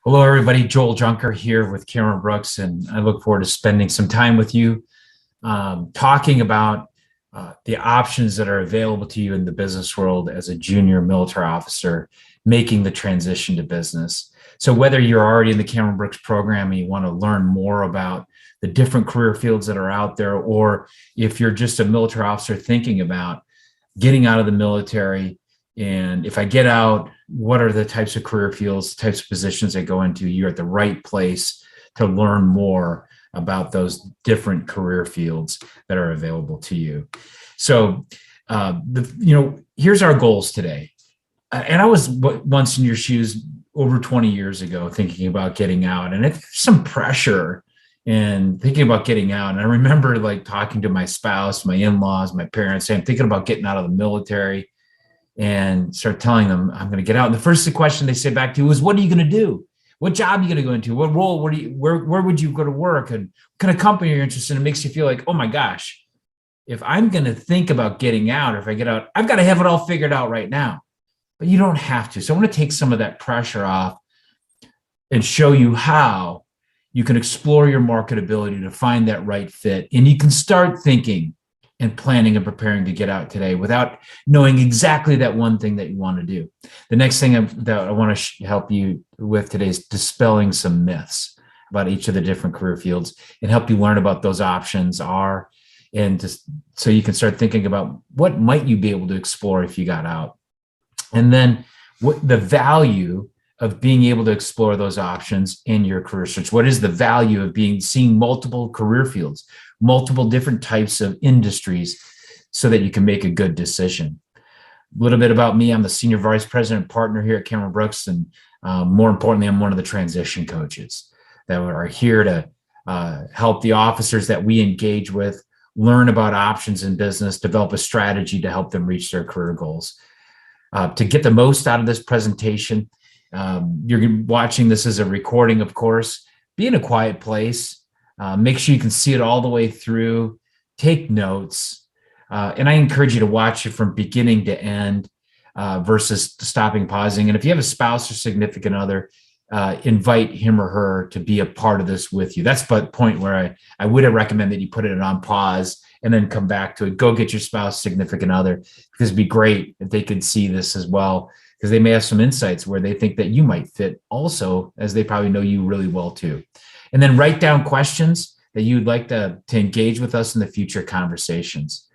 Hello, everybody. Joel Junker here with Cameron Brooks, and I look forward to spending some time with you talking about the options that are available to you in the business world as a junior military officer making the transition to business. So whether you're already in the Cameron Brooks program and you want to learn more about the different career fields that are out there, or if you're just a military officer thinking about getting out of the military, and if I get out, what are the types of career fields, types of positions I go into? You're at the right place to learn more about those different career fields that are available to you. So, here's our goals today. And I was once in your shoes over 20 years ago thinking about getting out, and it's some pressure and thinking about getting out. And I remember like talking to my spouse, my in-laws, my parents, saying, I'm thinking about getting out of the military, and start telling them I'm going to get out. And the first question they say back to you is, what are you going to do? What job are you going to go into? What role? Where would you go to work? And what kind of company you're interested in? It makes you feel like, oh my gosh, if I'm going to think about getting out, or if I get out, I've got to have it all figured out right now. But you don't have to. So I want to take some of that pressure off and show you how you can explore your marketability to find that right fit. And you can start thinking and planning and preparing to get out today without knowing exactly that one thing that you want to do. The next thing that I want to help you with today is dispelling some myths about each of the different career fields and help you learn about those options are, and just so you can start thinking about what might you be able to explore if you got out. And then what the value of being able to explore those options in your career search. What is the value of seeing multiple career fields, multiple different types of industries, so that you can make a good decision? A little bit about me. I'm the senior vice president partner here at Cameron Brooks. And more importantly, I'm one of the transition coaches that are here to help the officers that we engage with learn about options in business, develop a strategy to help them reach their career goals. To get the most out of this presentation, you're watching this as a recording, of course. Be in a quiet place. Make sure you can see it all the way through. Take notes. And I encourage you to watch it from beginning to end versus stopping, pausing. And if you have a spouse or significant other, invite him or her to be a part of this with you. That's the point where I would recommend that you put it on pause and then come back to it. Go get your spouse, significant other, because it'd be great if they could see this as well, because they may have some insights where they think that you might fit also, as they probably know you really well too. And then write down questions that you'd like to engage with us in the future conversations.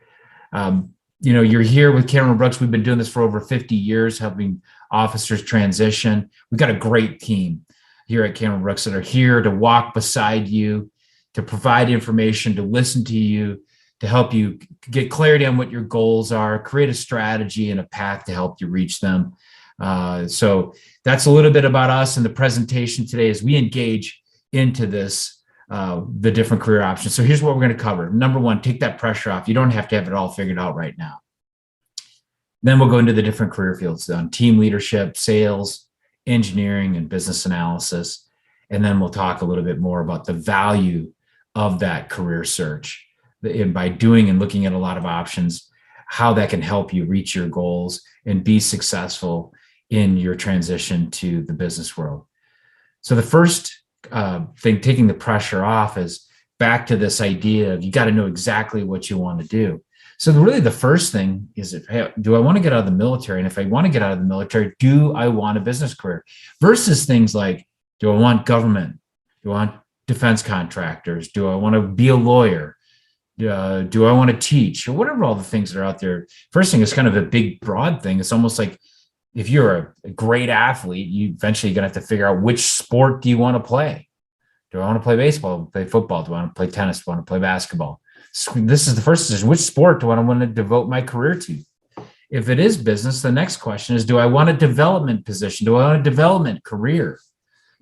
You're here with Cameron Brooks. We've been doing this for over 50 years, helping officers transition. We've got a great team here at Cameron Brooks that are here to walk beside you, to provide information, to listen to you, to help you get clarity on what your goals are, create a strategy and a path to help you reach them. So that's a little bit about us in the presentation today as we engage into this, the different career options. So here's what we're going to cover. Number one, take that pressure off. You don't have to have it all figured out right now. Then we'll go into the different career fields on team leadership, sales, engineering, and business analysis. And then we'll talk a little bit more about the value of that career search. And by doing and looking at a lot of options, how that can help you reach your goals and be successful in your transition to the business world. So the first thing, taking the pressure off, is back to this idea of you got to know exactly what you want to do. So really the first thing is, do I want to get out of the military? And if I want to get out of the military, do I want a business career? Versus things like, do I want government? Do I want defense contractors? Do I want to be a lawyer? Do I want to teach? Or whatever all the things that are out there. First thing is kind of a big, broad thing. It's almost like if you're a great athlete, you eventually going to have to figure out which sport do you want to play. Do I want to play baseball, play football? Do I want to play tennis? Do I want to play basketball? So this is the first decision. Which sport do I want to devote my career to? If it is business, the next question is, do I want a development position? Do I want a development career?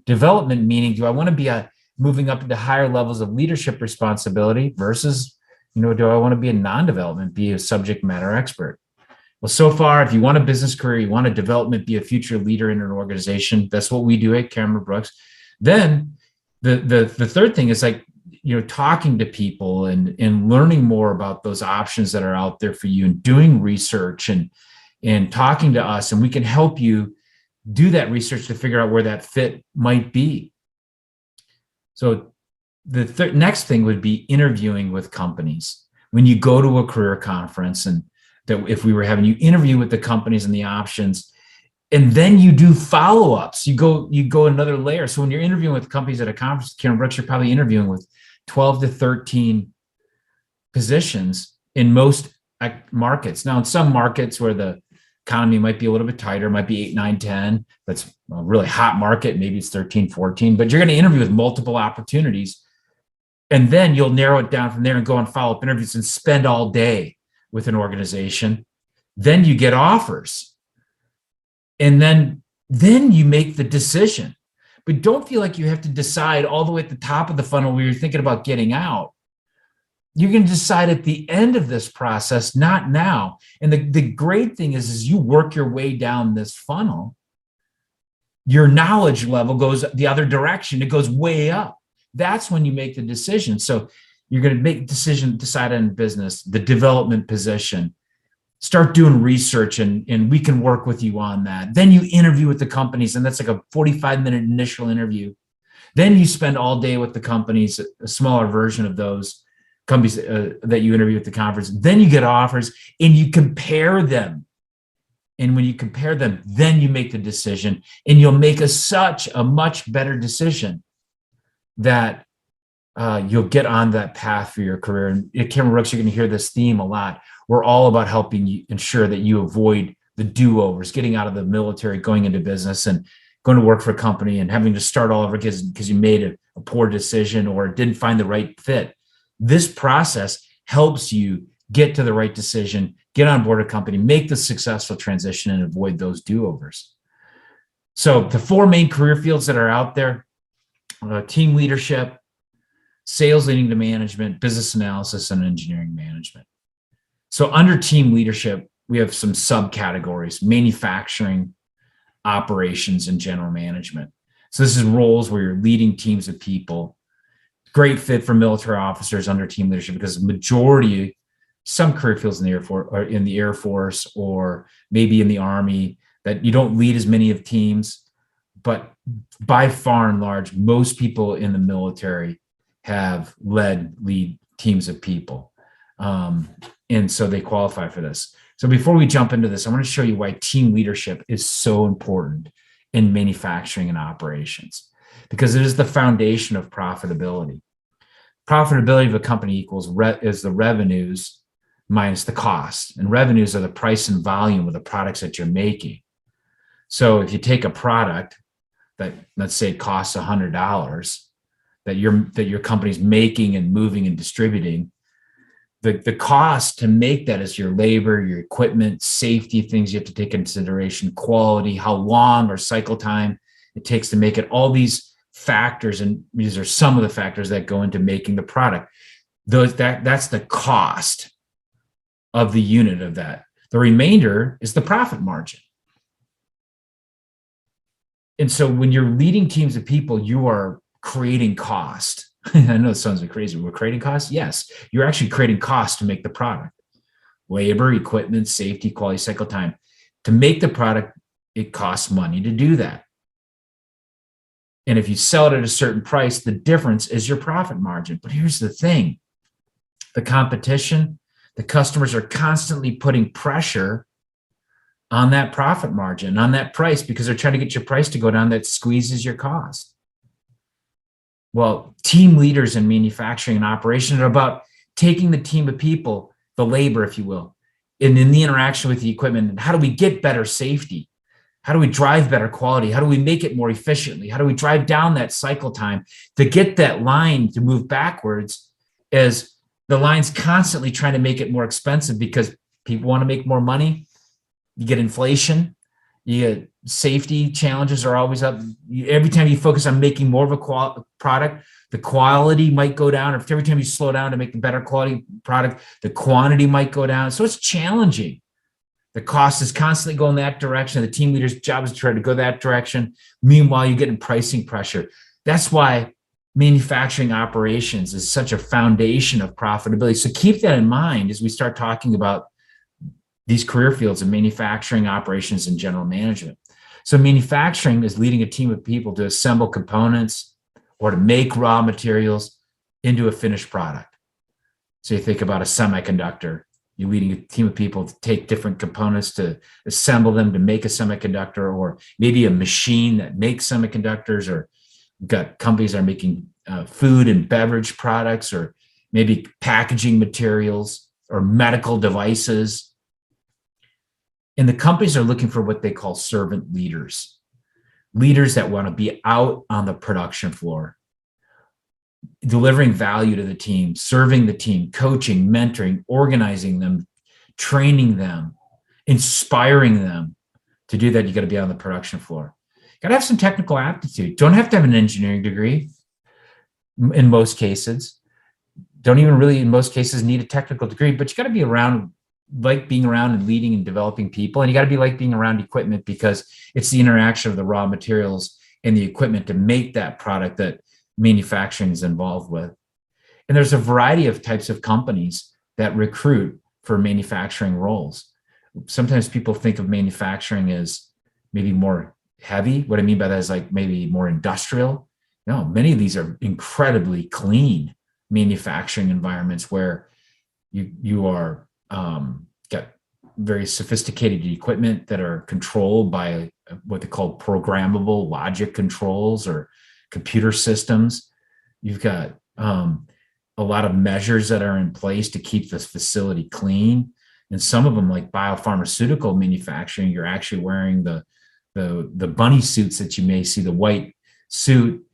Development meaning, do I want to be moving up into higher levels of leadership responsibility versus, do I want to be a non-development, be a subject matter expert? Well, so far, if you want a business career, you want a development, be a future leader in an organization, that's what we do at Cameron Brooks. Then the third thing is like, talking to people and learning more about those options that are out there for you, and doing research and talking to us, and we can help you do that research to figure out where that fit might be. So the next thing would be interviewing with companies. When you go to a career conference, and that if we were having you interview with the companies and the options, and then you do follow-ups, you go another layer. So when you're interviewing with companies at a conference, Karen Brooks, you're probably interviewing with 12 to 13 positions in most markets. Now, in some markets where the economy might be a little bit tighter, might be 8, 9, 10. That's a really hot market. Maybe it's 13, 14, but you're going to interview with multiple opportunities. And then you'll narrow it down from there and go on follow-up interviews and spend all day with an organization. Then you get offers. And then you make the decision. But don't feel like you have to decide all the way at the top of the funnel where you're thinking about getting out. You're going to decide at the end of this process, not now. And the great thing is you work your way down this funnel, your knowledge level goes the other direction. It goes way up. That's when you make the decision. So you're going to make a decision, decide on business, the development position, start doing research, and we can work with you on that. Then you interview with the companies, and that's like a 45-minute initial interview. Then you spend all day with the companies, a smaller version of those companies that you interview at the conference. Then you get offers and you compare them. And when you compare them, then you make the decision, and you'll make such a much better decision that you'll get on that path for your career. And at Cameron Brooks, you're going to hear this theme a lot. We're all about helping you ensure that you avoid the do-overs, getting out of the military, going into business, and going to work for a company and having to start all over because you made a poor decision or didn't find the right fit. This process helps you get to the right decision, get on board a company, make the successful transition, and avoid those do-overs. So the 4 main career fields that are out there: team leadership, sales leading to management, business analysis, and engineering management. So under team leadership, we have some subcategories: manufacturing, operations, and general management. So this is roles where you're leading teams of people. Great fit for military officers under team leadership because the majority, some career fields in the Air Force, or maybe in the Army, that you don't lead as many of teams, but by far and large, most people in the military have lead teams of people. And so they qualify for this. So before we jump into this, I want to show you why team leadership is so important in manufacturing and operations, because it is the foundation of profitability. Profitability of a company is the revenues minus the cost, and revenues are the price and volume of the products that you're making. So if you take a product that, let's say, costs $100 that your company's making and moving and distributing, the cost to make that is your labor, your equipment, safety, things you have to take into consideration, quality, how long or cycle time it takes to make it, all these factors, and these are some of the factors that go into making the product. That's the cost of the unit of that. The remainder is the profit margin. And so when you're leading teams of people, you are creating cost. I know it sounds like crazy. We're creating cost. Yes, you're actually creating cost to make the product. Labor, equipment, safety, quality, cycle time. To make the product, it costs money to do that. And if you sell it at a certain price, the difference is your profit margin. But here's the thing: the competition, the customers are constantly putting pressure on that profit margin, on that price, because they're trying to get your price to go down. That squeezes your cost. Well, team leaders in manufacturing and operation are about taking the team of people, the labor, if you will, and in the interaction with the equipment. And how do we get better safety? How do we drive better quality? How do we make it more efficiently? How do we drive down that cycle time to get that line to move backwards, as the line's constantly trying to make it more expensive because people want to make more money? You get inflation. You get safety challenges are always up. Every time you focus on making more of a product, the quality might go down. Or if every time you slow down to make a better quality product, the quantity might go down. So it's challenging. The cost is constantly going that direction. The team leader's job is to try to go that direction. Meanwhile, you're getting pricing pressure. That's why manufacturing operations is such a foundation of profitability. So keep that in mind as we start talking about these career fields of manufacturing, operations, and general management. So manufacturing is leading a team of people to assemble components or to make raw materials into a finished product. So you think about a semiconductor, you're leading a team of people to take different components to assemble them to make a semiconductor, or maybe a machine that makes semiconductors, or you've got companies that are making food and beverage products, or maybe packaging materials or medical devices. And the companies are looking for what they call servant leaders, leaders that want to be out on the production floor, delivering value to the team, serving the team, coaching, mentoring, organizing them, training them, inspiring them. To do that, you got to be on the production floor. You got to have some technical aptitude. Don't have to have an engineering degree in most cases. Don't even really, in most cases, need a technical degree, but you got to be around, like being around and leading and developing people. And you got to be like being around equipment, because it's the interaction of the raw materials and the equipment to make that product that manufacturing is involved with. And there's a variety of types of companies that recruit for manufacturing roles. Sometimes people think of manufacturing as maybe more heavy. What I mean by that is like maybe more industrial. No, many of these are incredibly clean manufacturing environments where you are got very sophisticated equipment that are controlled by what they call programmable logic controls or computer systems. You've got a lot of measures that are in place to keep this facility clean. And some of them, like biopharmaceutical manufacturing, you're actually wearing the bunny suits that you may see, the white suit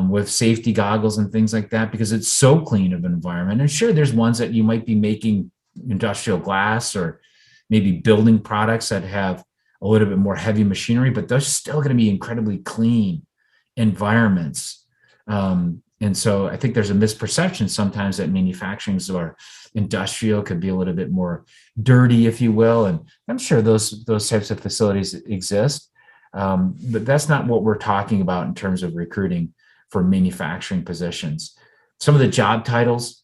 with safety goggles and things like that, because it's so clean of an environment. And sure, there's ones that you might be making industrial glass or maybe building products that have a little bit more heavy machinery, but they're still going to be incredibly clean environments. And so I think there's a misperception sometimes that manufacturing or industrial could be a little bit more dirty, if you will. And I'm sure those types of facilities exist. But that's not what we're talking about in terms of recruiting for manufacturing positions. Some of the job titles: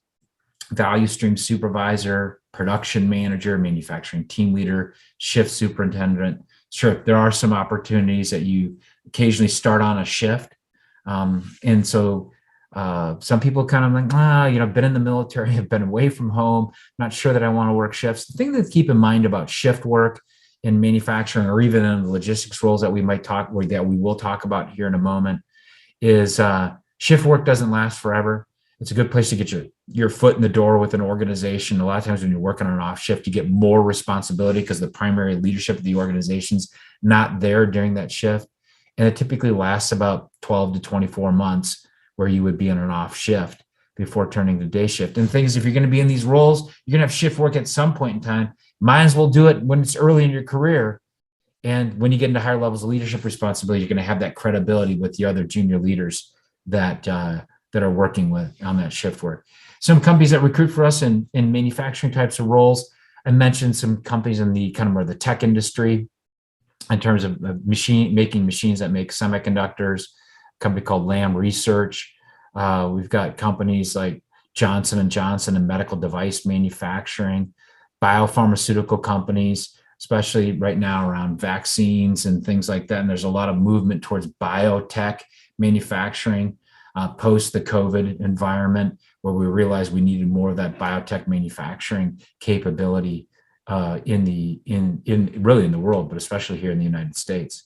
value stream supervisor, production manager, manufacturing team leader, shift superintendent. Sure, there are some opportunities that you occasionally start on a shift. And so some people kind of like, I've been in the military, I've been away from home, not sure that I want to work shifts. The thing to keep in mind about shift work in manufacturing, or even in the logistics roles that we will talk about here in a moment, is shift work doesn't last forever. It's a good place to get your foot in the door with an organization. A lot of times when you're working on an off shift, you get more responsibility because the primary leadership of the organization's not there during that shift. And it typically lasts about 12 to 24 months where you would be on an off shift before turning to day shift. And the thing is, if you're going to be in these roles, you're going to have shift work at some point in time. Might as well do it when it's early in your career. And when you get into higher levels of leadership responsibility, you're going to have that credibility with the other junior leaders that are working with on that shift work. Some companies that recruit for us in manufacturing types of roles. I mentioned some companies in the kind of more the tech industry in terms of making machines that make semiconductors. A company called Lam Research. We've got companies like Johnson & Johnson in medical device manufacturing, biopharmaceutical companies, especially right now around vaccines and things like that. And there's a lot of movement towards biotech manufacturing post the COVID environment, where we realized we needed more of that biotech manufacturing capability in really in the world, but especially here in the United States.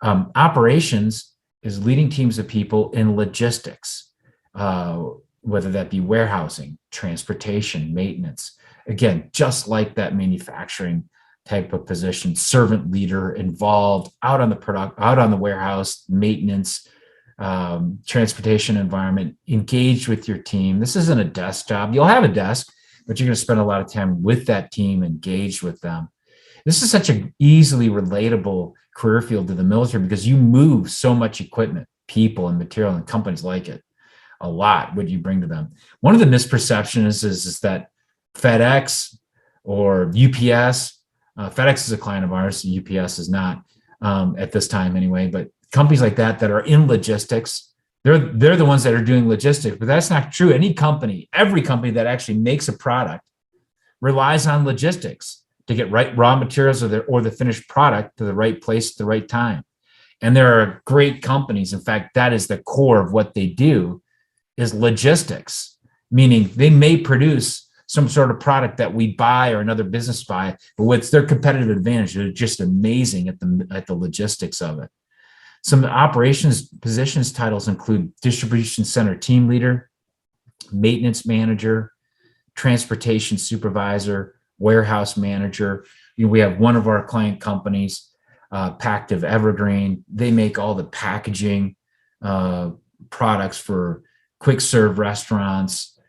Operations is leading teams of people in logistics, whether that be warehousing, transportation, maintenance. Again, just like that manufacturing type of position, servant leader, involved out on the warehouse, maintenance, transportation environment, engaged with your team. This isn't a desk job. You'll have a desk, but you're going to spend a lot of time with that team, engaged with them. This is such an easily relatable career field to the military because you move so much equipment, people, and material, and companies like it a lot. What you bring to them. One of the misperceptions is that FedEx or UPS, FedEx is a client of ours, UPS is not at this time anyway, but companies like that are in logistics, they're the ones that are doing logistics, but that's not true. Every company that actually makes a product relies on logistics to get raw materials or the finished product to the right place at the right time. And there are great companies. In fact, that is the core of what they do, is logistics, meaning they may produce some sort of product that we buy or another business buy, but what's their competitive advantage? They're just amazing at the logistics of it. Some operations positions titles include distribution center team leader, maintenance manager, transportation supervisor, warehouse manager. We have one of our client companies, Pactive Evergreen. They make all the packaging products for quick serve restaurants,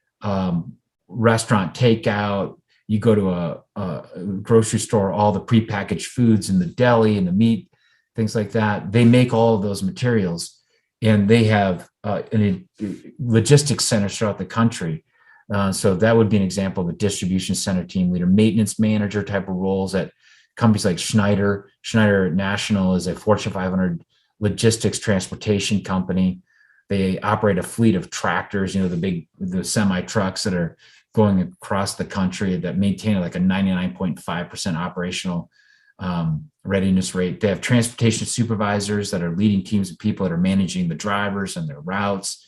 restaurant takeout. You go to a grocery store, all the prepackaged foods in the deli and the meat, things like that. They make all of those materials, and they have logistics centers throughout the country. So that would be an example of a distribution center team leader. Maintenance manager type of roles at companies like Schneider. Schneider National is a Fortune 500 logistics transportation company. They operate a fleet of tractors, the semi trucks that are going across the country that maintain like a 99.5% operational readiness rate. They have transportation supervisors that are leading teams of people that are managing the drivers and their routes.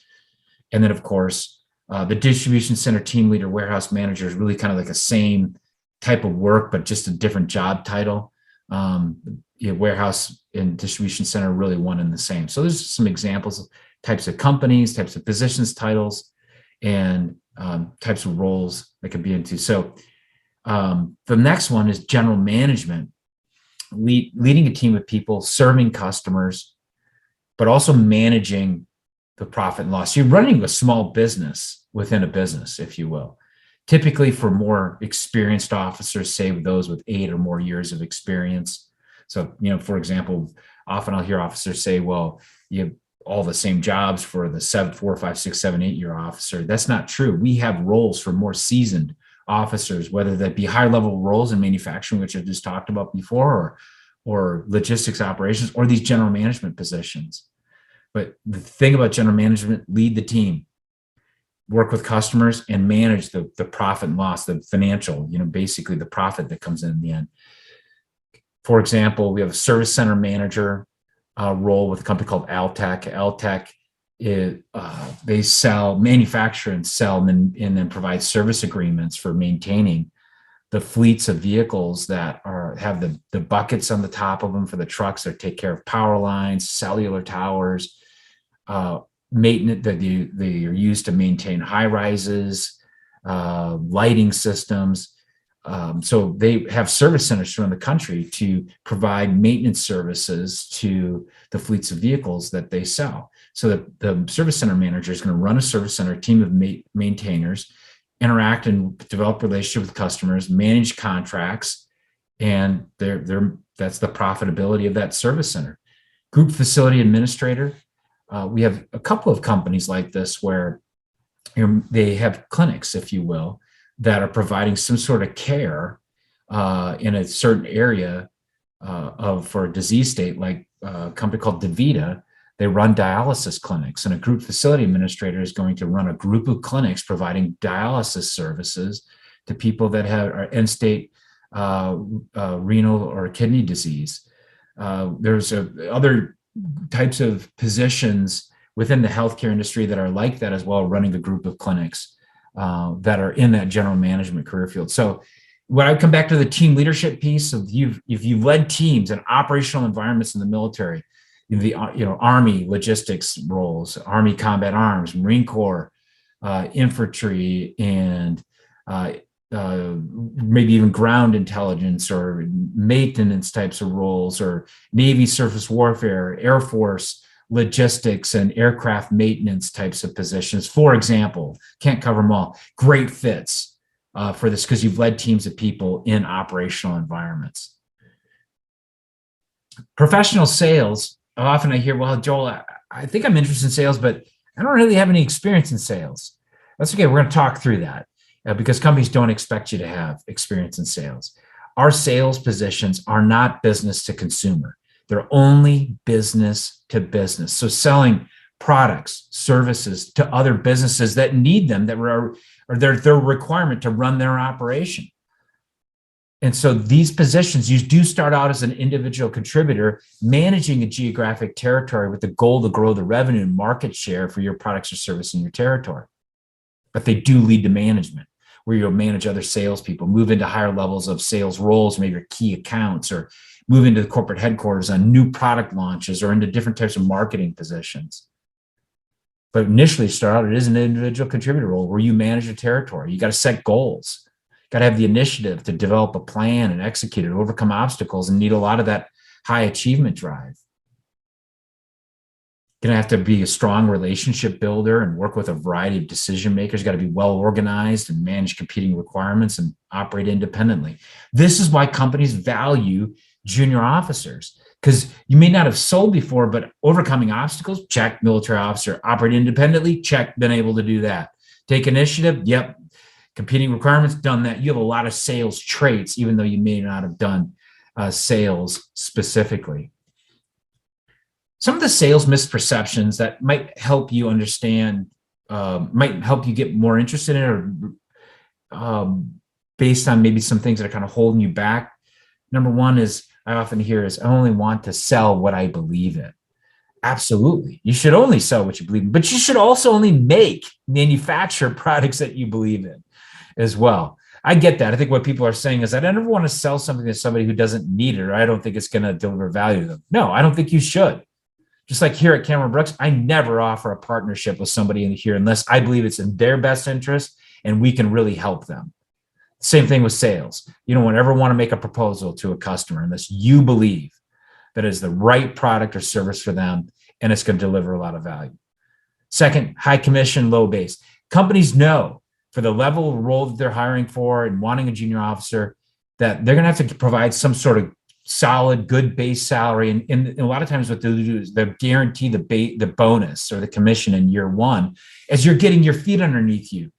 And then, of course, the distribution center team leader, warehouse manager is really kind of like the same type of work, but just a different job title. Warehouse and distribution center are really one and the same. So there's some examples of types of companies, types of positions, titles, and types of roles that could be into. So the next one is general management, leading a team of people, serving customers, but also managing the profit and loss. You're running a small business within a business, if you will. Typically for more experienced officers, say those with 8 or more years of experience. So, for example, often I'll hear officers say, well, you have all the same jobs for the 4, 5, 6, 7, 8-year officer. That's not true. We have roles for more seasoned officers, whether that be high level roles in manufacturing, which I just talked about before, or logistics operations, or these general management positions. But the thing about general management, lead the team, work with customers, and manage the profit and loss, the financial, basically the profit that comes in the end. For example, we have a service center manager role with a company called Altech. Altech, they manufacture and sell, and then provide service agreements for maintaining the fleets of vehicles that have the buckets on the top of them for the trucks that take care of power lines, cellular towers, maintenance that they are used to maintain high rises, lighting systems. So they have service centers around the country to provide maintenance services to the fleets of vehicles that they sell. So the service center manager is going to run a service center, a team of maintainers, interact and develop relationships with customers, manage contracts, and that's the profitability of that service center. Group facility administrator. We have a couple of companies like this where they have clinics, if you will, that are providing some sort of care in a certain area for a disease state, like a company called DaVita. They run dialysis clinics, and a group facility administrator is going to run a group of clinics providing dialysis services to people that are end-stage renal or kidney disease. There's other types of positions within the healthcare industry that are like that as well, running a group of clinics that are in that general management career field. So when I come back to the team leadership piece of if you've led teams in operational environments in the military, the Army logistics roles, Army combat arms, Marine Corps, infantry, and maybe even ground intelligence or maintenance types of roles, or Navy surface warfare, Air Force logistics and aircraft maintenance types of positions, for example. Can't cover them all. Great fits for this because you've led teams of people in operational environments. Professional sales. Often I hear, well, Joel, I think I'm interested in sales, but I don't really have any experience in sales. That's okay. We're going to talk through that because companies don't expect you to have experience in sales. Our sales positions are not business to consumer. They're only business to business. So selling products, services to other businesses that need them, that are their requirement to run their operation. And so these positions, you do start out as an individual contributor managing a geographic territory with the goal to grow the revenue and market share for your products or service in your territory. But they do lead to management, where you'll manage other salespeople, move into higher levels of sales roles, maybe your key accounts, or move into the corporate headquarters on new product launches or into different types of marketing positions. But initially start out, it is an individual contributor role where you manage your territory. You got to set goals. Got to have the initiative to develop a plan and execute it, overcome obstacles, and need a lot of that high achievement drive. Going to have to be a strong relationship builder and work with a variety of decision makers. Got to be well organized and manage competing requirements and operate independently. This is why companies value junior officers, because you may not have sold before, but overcoming obstacles, check. Military officer. Operate independently, check. Been able to do that. Take initiative, yep. Competing requirements, done that. You have a lot of sales traits, even though you may not have done sales specifically. Some of the sales misperceptions that might help you understand, might help you get more interested in it, or based on maybe some things that are kind of holding you back. Number one is, I often hear is, I only want to sell what I believe in. Absolutely. You should only sell what you believe in, but you should also only manufacture products that you believe in as well. I get that. I think what people are saying is, I never want to sell something to somebody who doesn't need it, or I don't think it's going to deliver value to them. No, I don't think you should. Just like here at Cameron Brooks, I never offer a partnership with somebody in here unless I believe it's in their best interest and we can really help them. Same thing with sales. You don't ever want to make a proposal to a customer unless you believe that is the right product or service for them and it's going to deliver a lot of value. Second, high commission, low base. Companies know for the level of role that they're hiring for and wanting a junior officer, that they're going to have to provide some sort of solid, good base salary. And a lot of times what they'll do is they'll guarantee the bonus or the commission in year one as you're getting your feet underneath you.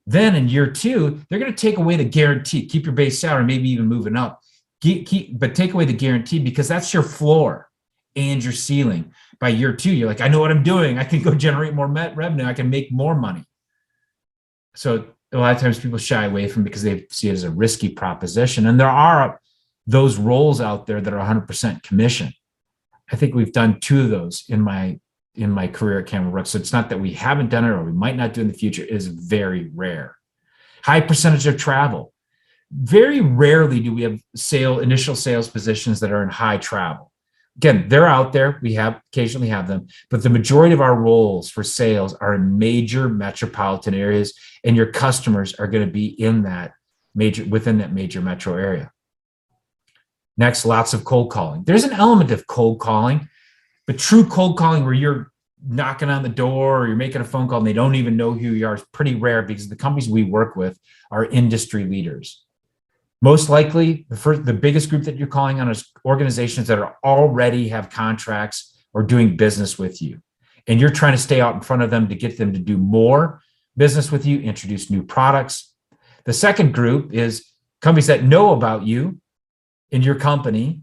Then in year two, they're going to take away the guarantee, keep your base salary, maybe even moving up, but take away the guarantee, because that's your floor and your ceiling. By year two, you're like, I know what I'm doing. I can go generate more revenue. I can make more money. So a lot of times people shy away from it because they see it as a risky proposition. And there are those roles out there that are 100% commission. I think we've done 2 of those in my career at Cameron Brooks. So it's not that we haven't done it or we might not do in the future. It is very rare. High percentage of travel. Very rarely do we have initial sales positions that are in high travel. Again, they're out there. We occasionally have them, but the majority of our roles for sales are in major metropolitan areas, and your customers are going to be within that major metro area. Next, lots of cold calling. There's an element of cold calling, but true cold calling where you're knocking on the door or you're making a phone call and they don't even know who you are is pretty rare, because the companies we work with are industry leaders. Most likely, the biggest group that you're calling on is organizations that already have contracts or doing business with you. And you're trying to stay out in front of them to get them to do more business with you, introduce new products. The second group is companies that know about you in your company,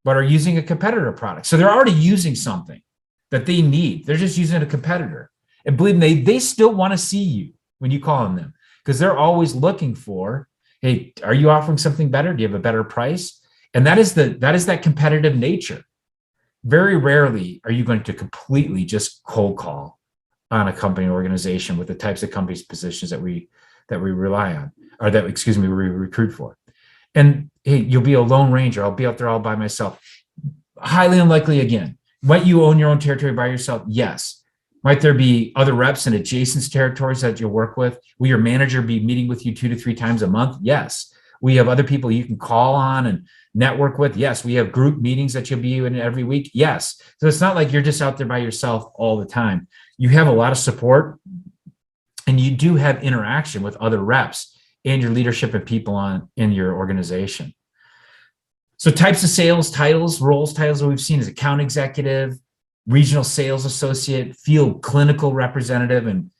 but are using a competitor product. So they're already using something that they need. They're just using a competitor. And believe me, they still want to see you when you call on them, because they're always looking for, hey, are you offering something better? Do you have a better price? And that is that competitive nature. Very rarely are you going to completely just cold call on a company or organization with the types of companies positions that we rely on, or we recruit for. And hey, you'll be a lone ranger. I'll be out there all by myself. Highly unlikely again. Might you own your own territory by yourself? Yes. Might there be other reps in adjacent territories that you'll work with? Will your manager be meeting with you 2 to 3 times a month? Yes. We have other people you can call on and network with. Yes. We have group meetings that you'll be in every week. Yes. So it's not like you're just out there by yourself all the time. You have a lot of support, and you do have interaction with other reps and your leadership and people in your organization. So types of sales titles, roles titles that we've seen is account executive, regional sales associate, field clinical representative, and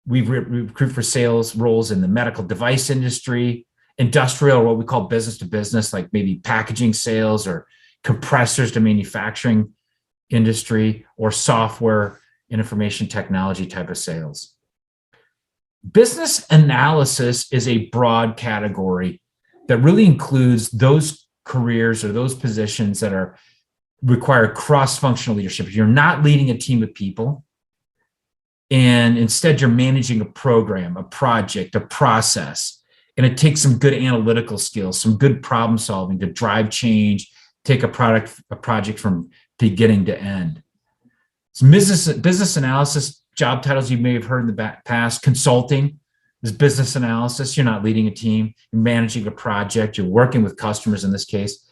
we recruit for sales roles in the medical device industry, industrial, what we call business to business, like maybe packaging sales or compressors to manufacturing industry, or software and information technology type of sales. Business analysis is a broad category that really includes those careers or those positions that require cross-functional leadership. You're not leading a team of people, and instead you're managing a program, a project, a process, and it takes some good analytical skills, some good problem solving to drive change, take a project from beginning to end. Some business analysis job titles you may have heard in the past. Consulting is business analysis. You're not leading a team, you're managing a project, you're working with customers in this case.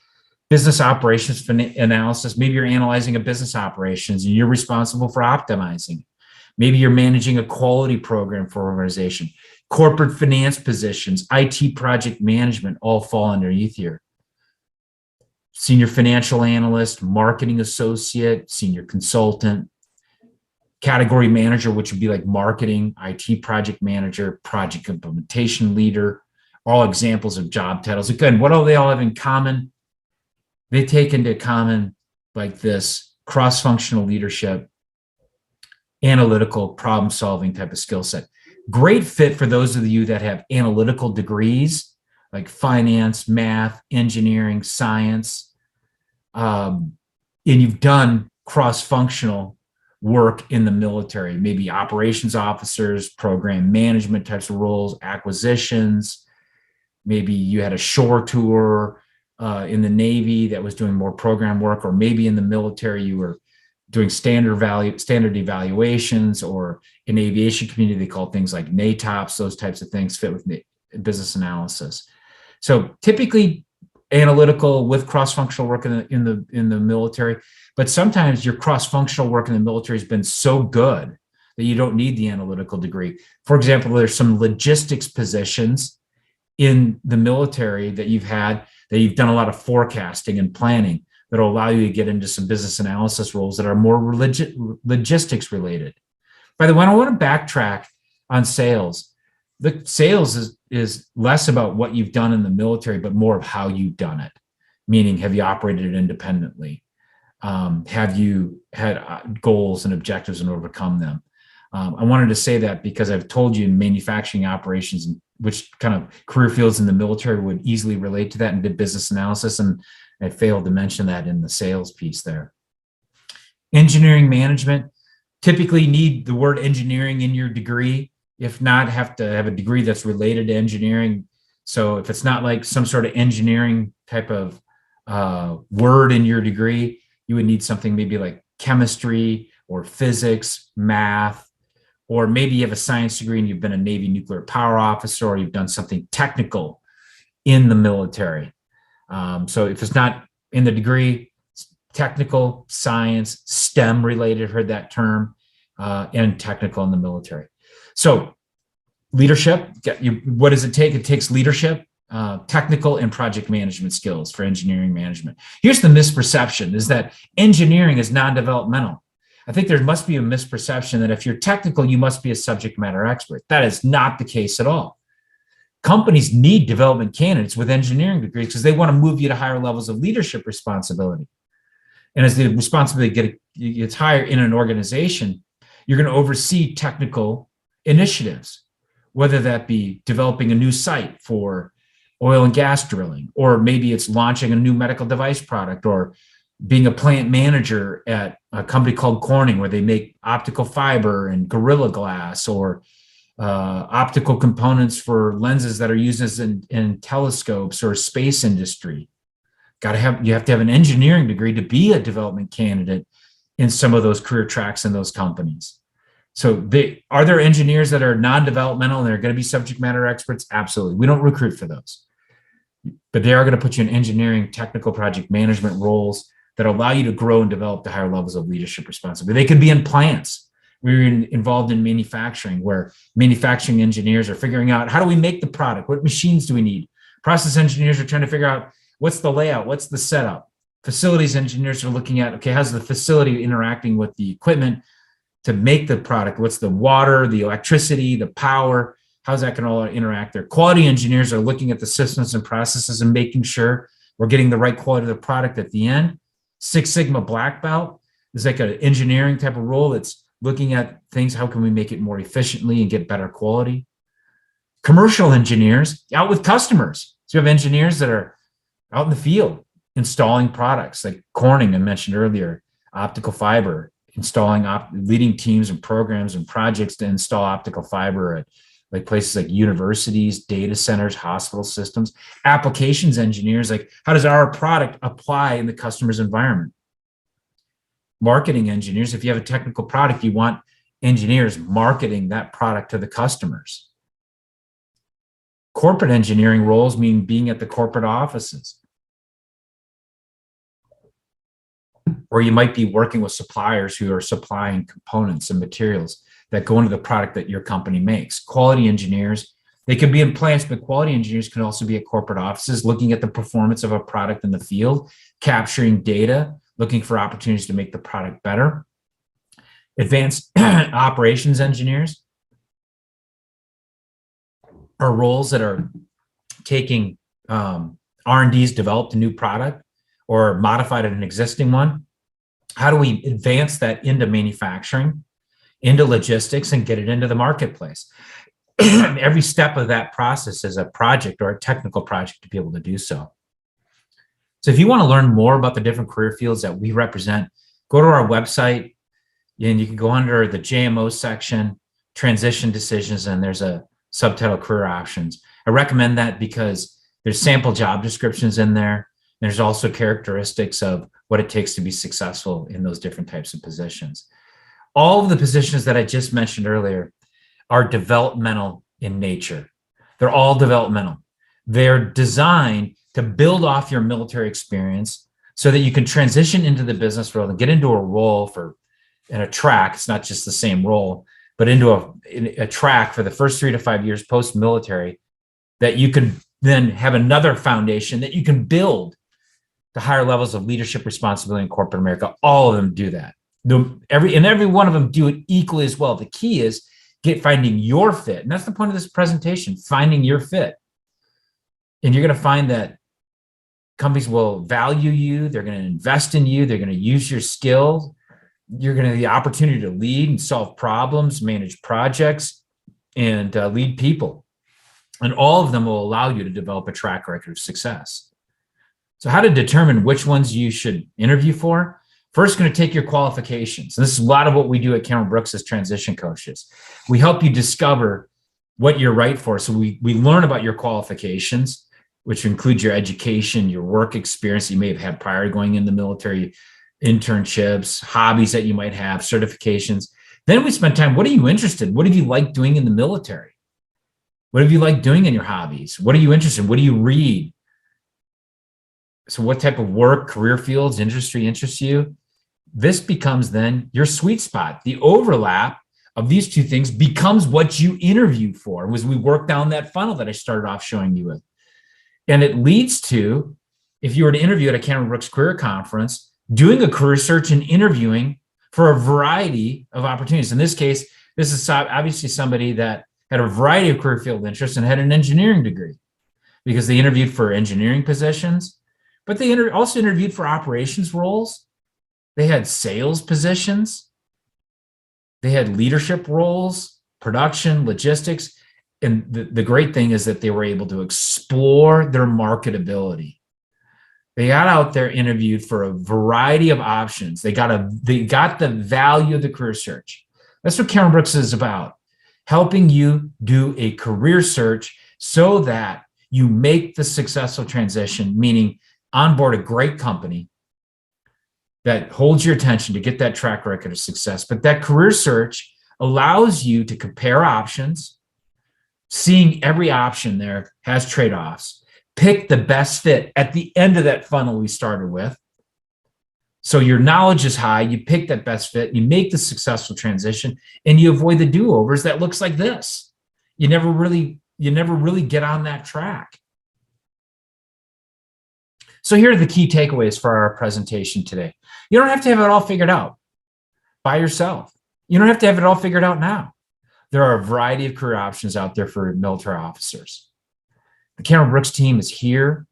Business operations analysis, maybe you're analyzing a business operations and you're responsible for optimizing. Maybe you're managing a quality program for an organization. Corporate finance positions, IT project management all fall underneath here. Senior financial analyst, marketing associate, senior consultant, category manager, which would be like marketing, IT project manager, project implementation leader, all examples of job titles. Again, what do they all have in common? They take into common like this cross-functional leadership, analytical problem-solving type of skill set. Great fit for those of you that have analytical degrees like finance, math, engineering, science, and you've done cross-functional work in the military, maybe operations officers, program management types of roles, acquisitions. Maybe you had a shore tour in the Navy that was doing more program work, or maybe in the military you were doing standard evaluations, or in aviation community they call things like NATOPS. Those types of things fit with business analysis. So typically analytical with cross-functional work in the military, but sometimes your cross-functional work in the military has been so good that you don't need the analytical degree. For example, there's some logistics positions in the military that you've done a lot of forecasting and planning that will allow you to get into some business analysis roles that are more logistics related. By the way, I want to backtrack on sales. The sales is less about what you've done in the military, but more of how you've done it. Meaning, have you operated it independently? Have you had goals and objectives and overcome them? I wanted to say that because I've told you in manufacturing operations, which kind of career fields in the military would easily relate to that and did business analysis, and I failed to mention that in the sales piece there. Engineering management, typically need the word engineering in your degree. If not, have to have a degree that's related to engineering. So if it's not like some sort of engineering type of word in your degree, you would need something maybe like chemistry or physics, math, or maybe you have a science degree and you've been a Navy nuclear power officer, or you've done something technical in the military. So if it's not in the degree, technical, science, STEM related, heard that term, and technical in the military. So leadership, what does it take? It takes leadership, technical and project management skills for engineering management. Here's the misperception, is that engineering is non-developmental. I think there must be a misperception that if you're technical, you must be a subject matter expert. That is not the case at all. Companies need development candidates with engineering degrees because they want to move you to higher levels of leadership responsibility. And as the responsibility gets higher in an organization, you're going to oversee technical initiatives, whether that be developing a new site for oil and gas drilling, or maybe it's launching a new medical device product, or being a plant manager at a company called Corning where they make optical fiber and Gorilla Glass, or optical components for lenses that are used in telescopes or space industry. You have to have an engineering degree to be a development candidate in some of those career tracks in those companies. So are there engineers that are non-developmental and they're going to be subject matter experts? Absolutely. We don't recruit for those. But they are going to put you in engineering, technical project management roles that allow you to grow and develop to higher levels of leadership responsibility. They could be in plants. We're involved in manufacturing, where manufacturing engineers are figuring out, how do we make the product? What machines do we need? Process engineers are trying to figure out, what's the layout? What's the setup? Facilities engineers are looking at, okay, how's the facility interacting with the equipment to make the product? What's the water, the electricity, the power? How's that going to all interact there? Quality engineers are looking at the systems and processes and making sure we're getting the right quality of the product at the end. Six Sigma Black Belt is like an engineering type of role that's looking at things, how can we make it more efficiently and get better quality? Commercial engineers out with customers, So you have engineers that are out in the field installing products like Corning I mentioned earlier, optical fiber, installing leading teams and programs and projects to install optical fiber at like places like universities, data centers, hospital systems. Applications engineers, like how does our product apply in the customer's environment? Marketing engineers, if you have a technical product, you want engineers marketing that product to the customers. Corporate engineering roles mean being at the corporate offices, or you might be working with suppliers who are supplying components and materials that go into the product that your company makes. Quality engineers, they could be in plants, but quality engineers can also be at corporate offices, looking at the performance of a product in the field, capturing data, looking for opportunities to make the product better. Advanced operations engineers are roles that are taking R&D's developed a new product or modified an existing one. How do we advance that into manufacturing, into logistics, and get it into the marketplace? Every step of that process is a project or a technical project to be able to do so. So if you want to learn more about the different career fields that we represent, go to our website and you can go under the JMO section, transition decisions, and there's a subtitle career options. I recommend that because there's sample job descriptions in there. There's also characteristics of what it takes to be successful in those different types of positions. All of the positions that I just mentioned earlier are developmental in nature. They're all developmental. They're designed to build off your military experience so that you can transition into the business world and get into a role in a track. It's not just the same role, but into a track for the first 3 to 5 years post-military that you can then have another foundation that you can build to higher levels of leadership responsibility in corporate America. All of them do that. Every one of them do it equally as well. The key is finding your fit. And that's the point of this presentation, finding your fit. And you're going to find that companies will value you. They're going to invest in you. They're going to use your skills. You're going to have the opportunity to lead and solve problems, manage projects, and lead people. And all of them will allow you to develop a track record of success. So how to determine which ones you should interview for? First, going to take your qualifications. And this is a lot of what we do at Cameron Brooks as transition coaches. We help you discover what you're right for. So we learn about your qualifications, which includes your education, your work experience you may have had prior to going in the military, internships, hobbies that you might have, certifications. Then we spend time, what are you interested in? What have you liked doing in the military? What have you liked doing in your hobbies? What are you interested in? What do you read? So what type of work, career fields, industry interests you? This becomes then your sweet spot. The overlap of these two things becomes what you interview for, as we work down that funnel that I started off showing you with. And it leads to, if you were to interview at a Cameron Brooks Career Conference, doing a career search and interviewing for a variety of opportunities. In this case, this is obviously somebody that had a variety of career field interests and had an engineering degree because they interviewed for engineering positions, but they also interviewed for operations roles. They had sales positions. They had leadership roles, production, logistics. And the great thing is that they were able to explore their marketability. They got out there, interviewed for a variety of options. They got the value of the career search. That's what Cameron Brooks is about, helping you do a career search so that you make the successful transition, meaning onboard a great company that holds your attention to get that track record of success. But that career search allows you to compare options, seeing every option there has trade-offs, pick the best fit at the end of that funnel we started with. So your knowledge is high, you pick that best fit, you make the successful transition, and you avoid the do-overs that looks like this. You never really get on that track. So here are the key takeaways for our presentation today. You don't have to have it all figured out by yourself. You don't have to have it all figured out now. There are a variety of career options out there for military officers. The Cameron Brooks team is here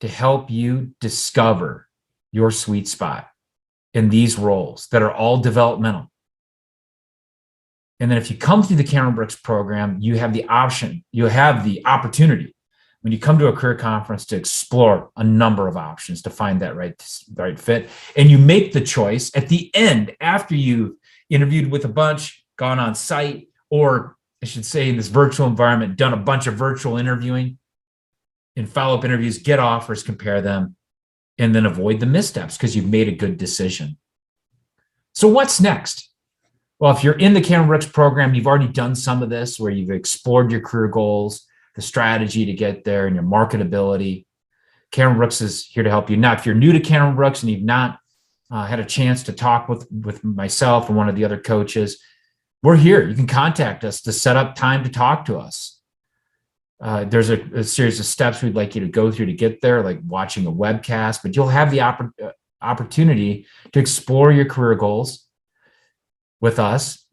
to help you discover your sweet spot in these roles that are all developmental. And then if you come through the Cameron Brooks program, you have the option, you have the opportunity when you come to a career conference to explore a number of options to find that right fit. And you make the choice at the end, after you've interviewed with a bunch, gone on site, or I should say in this virtual environment, done a bunch of virtual interviewing and follow-up interviews, get offers, compare them, and then avoid the missteps because you've made a good decision. So what's next? Well, if you're in the Cameron Brooks program, you've already done some of this where you've explored your career goals, the strategy to get there, and your marketability. Cameron Brooks is here to help you. Now, if you're new to Cameron Brooks and you've not had a chance to talk with myself and one of the other coaches, we're here. You can contact us to set up time to talk to us. There's a series of steps we'd like you to go through to get there, like watching a webcast, but you'll have the opportunity to explore your career goals with us,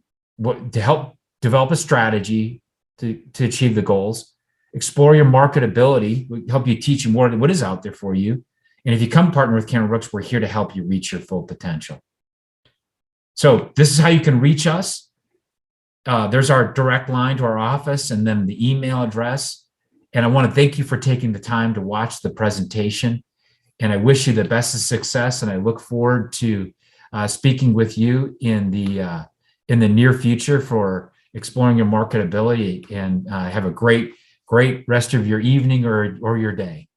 to help develop a strategy to achieve the goals, explore your marketability. We help you teach you more than what is out there for you. And if you come partner with Cameron Brooks, we're here to help you reach your full potential. So this is how you can reach us. There's our direct line to our office and then the email address. And I want to thank you for taking the time to watch the presentation. And I wish you the best of success. And I look forward to speaking with you in the near future for exploring your marketability, and have a great rest of your evening or your day.